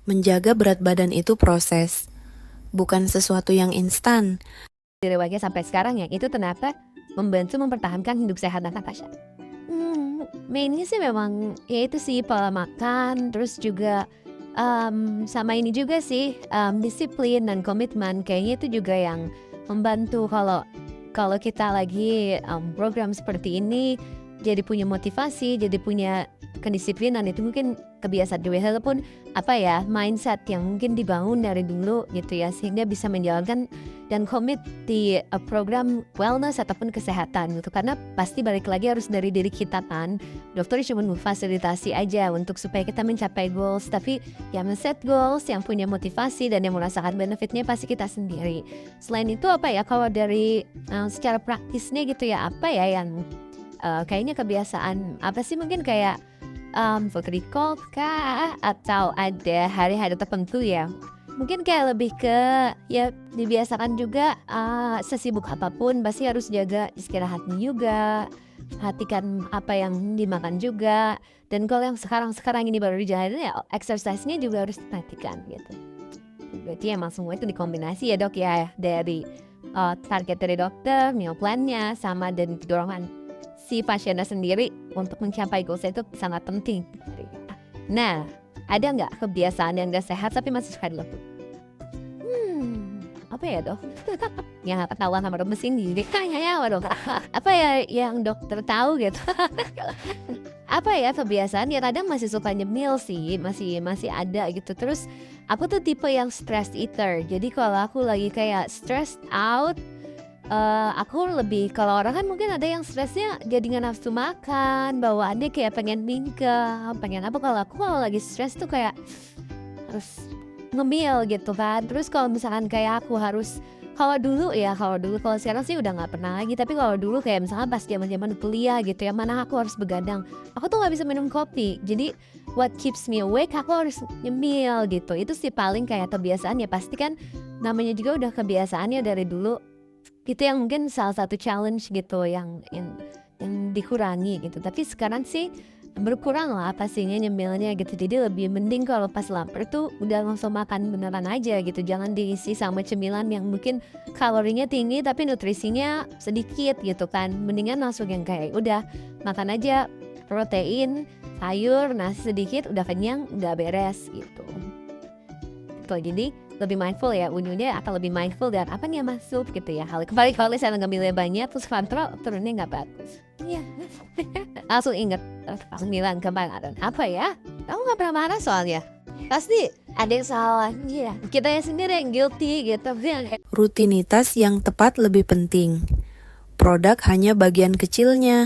Menjaga berat badan itu proses, bukan sesuatu yang instan. Dari sampai sekarang ya, itu ternyata membantu mempertahankan hidup sehat Natasha. Mainnya sih memang ya itu sih pola makan, terus juga sama ini juga sih disiplin dan komitmen. Kayaknya itu juga yang membantu kalau kalau kita lagi program seperti ini jadi punya motivasi, jadi punya kedisiplinan itu mungkin kebiasaan juga walaupun apa ya mindset yang mungkin dibangun dari dulu gitu ya sehingga bisa menjalankan dan komit di program wellness ataupun kesehatan gitu karena pasti balik lagi harus dari diri kita kan dokter cuma memfasilitasi aja untuk supaya kita mencapai goals tapi yang men-set goals yang punya motivasi dan yang merasakan benefitnya pasti kita sendiri. Selain itu apa ya kalau dari secara praktisnya gitu ya apa ya yang kayaknya kebiasaan apa sih mungkin kayak food recall kah atau ada hari-hari tertentu ya mungkin kayak lebih ke ya dibiasakan juga sesibuk apapun pasti harus jaga istirahatnya juga perhatikan apa yang dimakan juga dan kalau yang sekarang ini baru dijalanin ya exercise-nya juga harus diperhatikan gitu berarti emang semua itu dikombinasi ya dok ya dari target dari dokter, meal plan-nya sama dan dorongan si pasiennya sendiri untuk mencapai goals itu sangat penting. Nah, ada nggak kebiasaan yang gak sehat tapi masih suka dilakukan? Apa ya dok? Yang ketahuan sama dokter sendiri kayaknya apa dok? Apa ya yang dokter tahu gitu? Apa ya kebiasaan ya kadang masih suka nyemil sih, masih ada gitu. Terus aku tuh tipe yang stress eater. Jadi kalau aku lagi kayak stressed out aku lebih kalau orang kan mungkin ada yang stresnya jadi nggak nafsu makan, bawaannya kayak pengen mingkem, pengen apa. Kalau aku kalau lagi stres tuh kayak harus ngemil gitu kan. Terus kalau misalkan kayak aku harus kalau sekarang sih udah nggak pernah lagi. Tapi kalau dulu kayak misalkan pas zaman kuliah gitu ya, mana aku harus begadang. Aku tuh nggak bisa minum kopi. Jadi what keeps me awake aku harus nyemil gitu. Itu sih paling kayak kebiasaan ya pasti kan namanya juga udah kebiasaannya dari dulu itu yang mungkin salah satu challenge gitu yang dikurangi gitu. Tapi sekarang sih berkurang lah pastinya nyemilnya gitu. Jadi lebih mending kalau pas lapar tuh udah langsung makan beneran aja gitu. Jangan diisi sama cemilan yang mungkin kalorinya tinggi tapi nutrisinya sedikit gitu kan. Mendingan langsung yang kayak udah makan aja protein, sayur, nasi sedikit udah kenyang, udah beres gitu. Jadi lebih mindful ya unюnya akan lebih mindful dan apa nih yang masuk gitu ya kembali kalau misalnya ngambilnya banyak terus kontrol turunnya nggak bagus iya langsung inget langsung bilang kemarin apa ya kamu nggak pernah marah soalnya pasti ada yang salah ya kita sendiri yang guilty gitu. Rutinitas yang tepat lebih penting. Produk hanya bagian kecilnya.